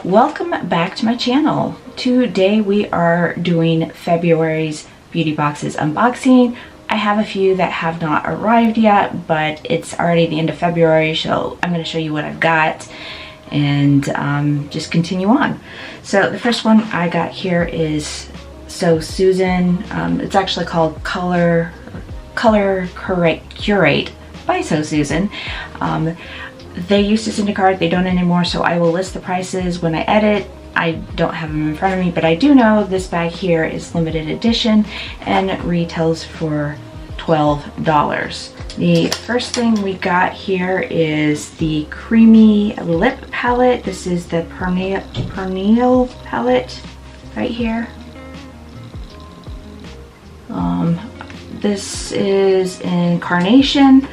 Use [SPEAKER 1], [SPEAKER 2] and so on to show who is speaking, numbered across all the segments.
[SPEAKER 1] Welcome back to my channel. Today we are doing February's beauty boxes unboxing. I have a few that have not arrived yet, but it's already the end of February, so I'm going to show you what I've got and just continue on. So the first one I got here is So Susan. It's actually called Color Curate by So Susan. They used to send a card, they don't anymore, so I will list the prices when I edit. I don't have them in front of me, but I do know this bag here is limited edition and retails for $12. The first thing we got here is the Creamy Lip Palette. This is the Perennial Palette right here. This is in Carnation.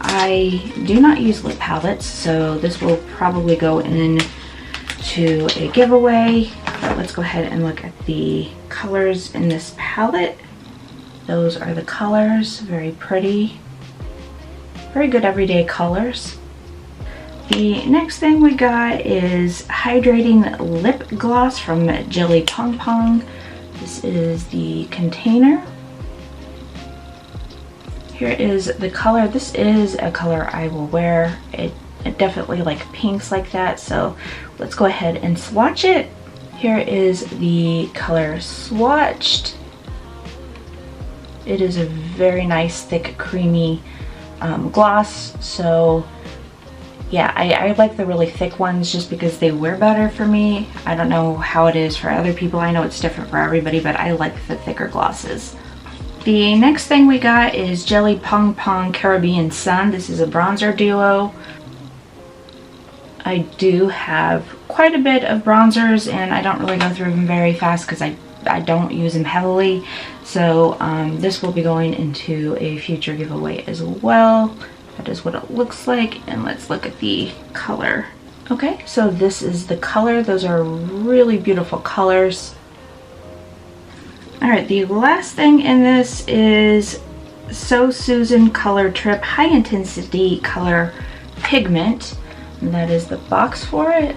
[SPEAKER 1] I do not use lip palettes, so this will probably go into a giveaway. But let's go ahead and look at the colors in this palette. Those are the colors, very pretty. Very good everyday colors. The next thing we got is Hydrating Lip Gloss from Jelly PONG. This is the container. Here is the color. This is a color I will wear. It definitely like pinks like that, so let's go ahead and swatch it. Here is the color swatched. It is a very nice thick creamy gloss, so yeah, I like the really thick ones just because they wear better for me. I don't know how it is for other people. I know it's different for everybody, but I like the thicker glosses. The next thing we got is Jelly PONG Caribbean Sun. This is a bronzer duo. I do have quite a bit of bronzers and I don't really go through them very fast because I don't use them heavily. So this will be going into a future giveaway as well. That is what it looks like, and let's look at the color. Okay, so this is the color. Those are really beautiful colors. Alright, the last thing in this is So Susan Color Trip High Intensity Color Pigment. And that is the box for it.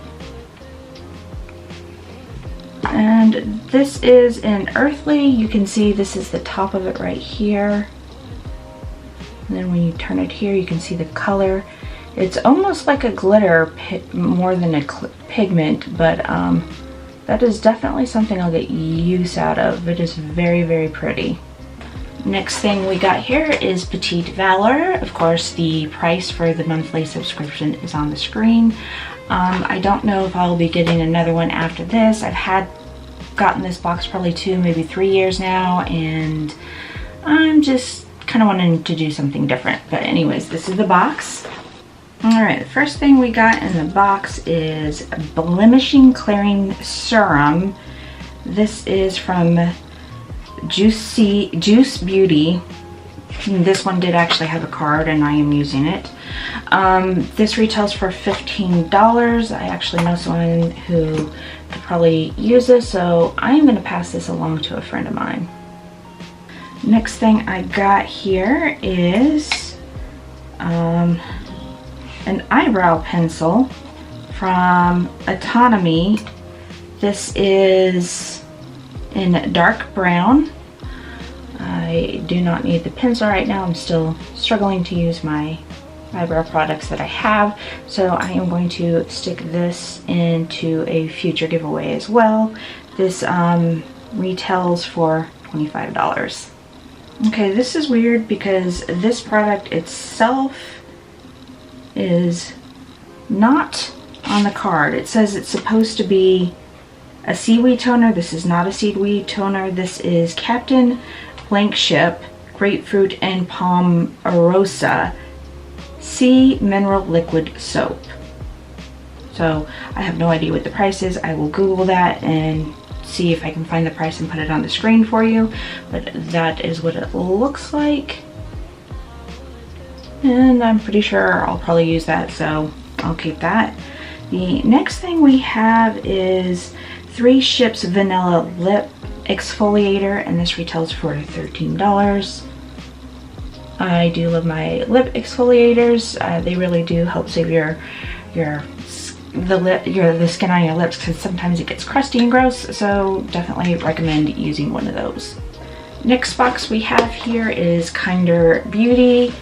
[SPEAKER 1] And this is in Earthly. You can see this is the top of it right here. And then when you turn it here, you can see the color. It's almost like a glitter more than a pigment, but that is definitely something I'll get use out of. It is very, very pretty. Next thing we got here is Petit Vour. Of course, the price for the monthly subscription is on the screen. I don't know if I'll be getting another one after this. I've gotten this box probably 2, maybe 3 years now, and I'm just kind of wanting to do something different. But anyways, this is the box. Alright, the first thing we got in the box is Blemishing Clearing Serum. This is from Juice Beauty. This one did actually have a card and I am using it. This retails for $15. I actually know someone who could probably use this, so I am going to pass this along to a friend of mine. Next thing I got here is an eyebrow pencil from Autonomy. This is in dark brown. I do not need the pencil right now. I'm still struggling to use my eyebrow products that I have, so I am going to stick this into a future giveaway as well. This retails for $25. Okay, this is weird because this product itself is not on the card. It says it's supposed to be a seaweed toner. This is not a seaweed toner. This is Captain Blank Ship Grapefruit and Palmarosa Sea Mineral Liquid Soap. So I have no idea what the price is. I will Google that and see if I can find the price and put it on the screen for you. But that is what it looks like. And I'm pretty sure I'll probably use that, so I'll keep that. The next thing we have is 3 Ships Vanilla Lip Exfoliator, and this retails for $13. I do love my lip exfoliators. They really do help save your the skin on your lips, because sometimes it gets crusty and gross, so definitely recommend using one of those. Next box we have here is Kinder Beauty.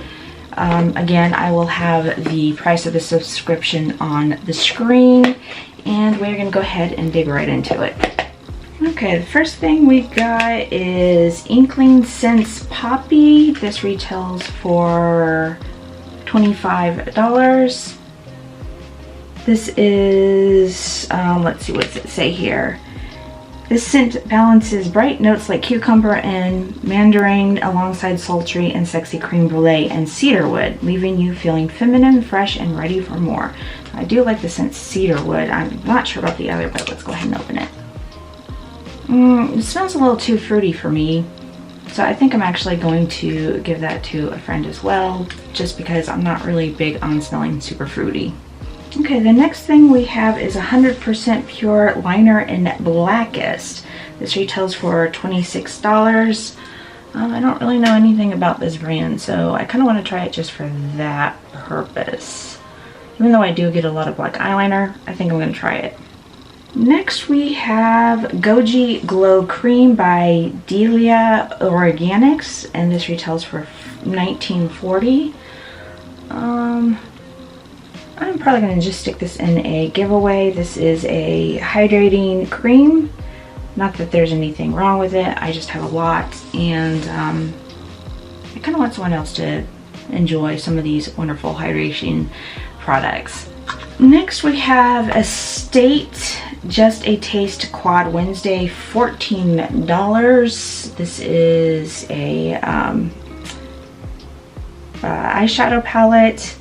[SPEAKER 1] Again, I will have the price of the subscription on the screen, and we're gonna go ahead and dig right into it. Okay, the first thing we got is Inkling Scents Poppy. This retails for $25. This is, let's see, what does it say here? This scent balances bright notes like cucumber and mandarin alongside sultry and sexy creme brulee and cedarwood, leaving you feeling feminine, fresh, and ready for more. I do like the scent cedarwood. I'm not sure about the other, but let's go ahead and open it. It smells a little too fruity for me, so I think I'm actually going to give that to a friend as well, just because I'm not really big on smelling super fruity. Okay, the next thing we have is 100% Pure Liner in Blackest. This retails for $26. I don't really know anything about this brand, so I kind of want to try it just for that purpose. Even though I do get a lot of black eyeliner, I think I'm going to try it. Next we have Goji Glow Cream by Delia Organics, and this retails for $19.40. I'm probably going to just stick this in a giveaway. This is a hydrating cream. Not that there's anything wrong with it, I just have a lot, and I kind of want someone else to enjoy some of these wonderful hydration products. Next we have Estate Just a Taste Quad Wednesday, $14. This is a eyeshadow palette.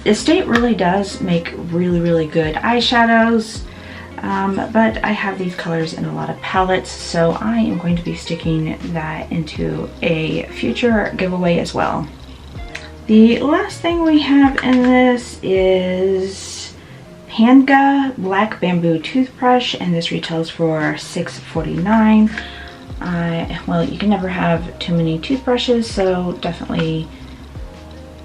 [SPEAKER 1] Estate really does make really good eyeshadows, but I have these colors in a lot of palettes, so I am going to be sticking that into a future giveaway as well. The last thing we have in this is PANGA Black Bamboo Toothbrush, and this retails for $6.49. Well, you can never have too many toothbrushes, so definitely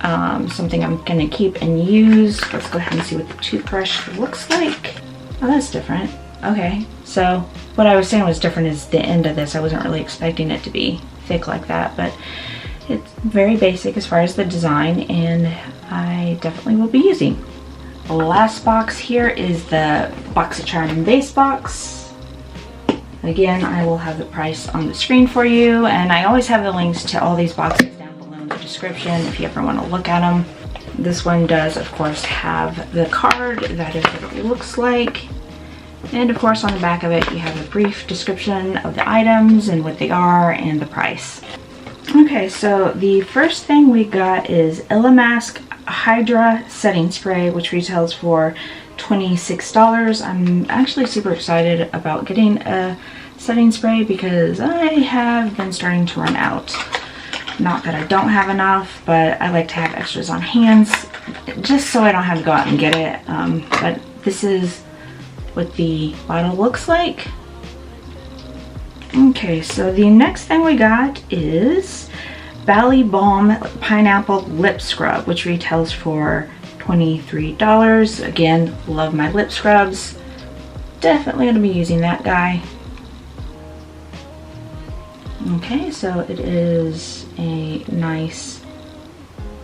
[SPEAKER 1] something I'm gonna keep and use. Let's go ahead and see what the toothbrush looks like. Oh, that's different. Okay, so what I was saying was different is the end of this. I wasn't really expecting it to be thick like that, but it's very basic as far as the design, and I definitely will be using. The last box here is the BoxyCharm base box. Again, I will have the price on the screen for you, and I always have the links to all these boxes down below in the description if you ever want to look at them. This one does, of course, have the card. That is what it looks like. And of course, on the back of it, you have a brief description of the items and what they are and the price. Okay, so the first thing we got is Illamask Hydra Setting Spray, which retails for $26. I'm actually super excited about getting a setting spray because I have been starting to run out. Not that I don't have enough, but I like to have extras on hands just so I don't have to go out and get it. But this is what the bottle looks like. Okay, so the next thing we got is BALI BALM Pineapple Lip Scrub, which retails for $23. Again, love my lip scrubs. Definitely going to be using that guy. Okay, so it is a nice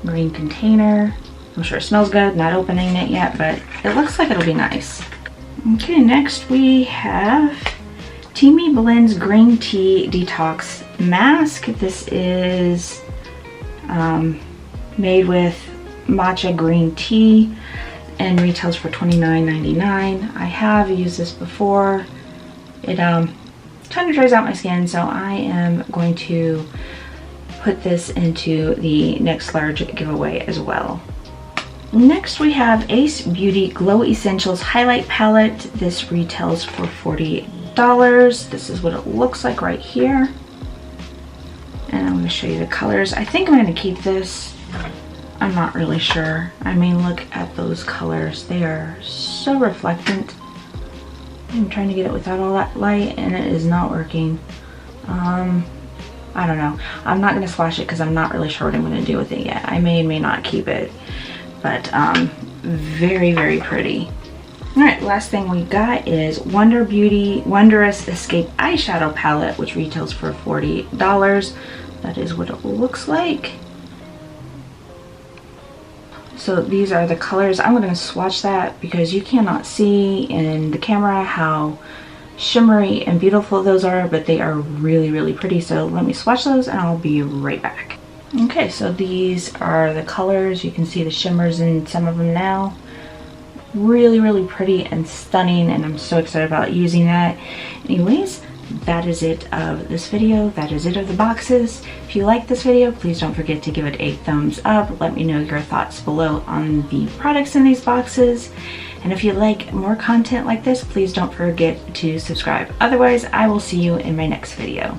[SPEAKER 1] green container. I'm sure it smells good, not opening it yet, but it looks like it'll be nice. Okay, next we have TEAMI Blends Green Tea Detox Mask. This is made with matcha green tea and retails for $29.99. I have used this before. It kind of dries out my skin, so I am going to put this into the next large giveaway as well. Next we have Ace Beauty Glow Essentials Highlight Palette. This retails for $40. This is what it looks like right here. And I'm going to show you the colors. I think I'm going to keep this. I'm not really sure. I mean, look at those colors. They are so reflectant. I'm trying to get it without all that light and it is not working. I don't know. I'm not going to splash it because I'm not really sure what I'm going to do with it yet. I may not keep it. But very, very pretty. All right, last thing we got is Wanderess Escape Eyeshadow Palette, which retails for $40. That is what it looks like. So these are the colors. I'm going to swatch that because you cannot see in the camera how shimmery and beautiful those are, but they are really, really pretty. So let me swatch those and I'll be right back. Okay, so these are the colors. You can see the shimmers in some of them now. Really, really pretty and stunning, and I'm so excited about using that. Anyways, that is it of this video. That is it of the boxes. If you like this video, please don't forget to give it a thumbs up. Let me know your thoughts below on the products in these boxes. And if you like more content like this, please don't forget to subscribe. Otherwise, I will see you in my next video.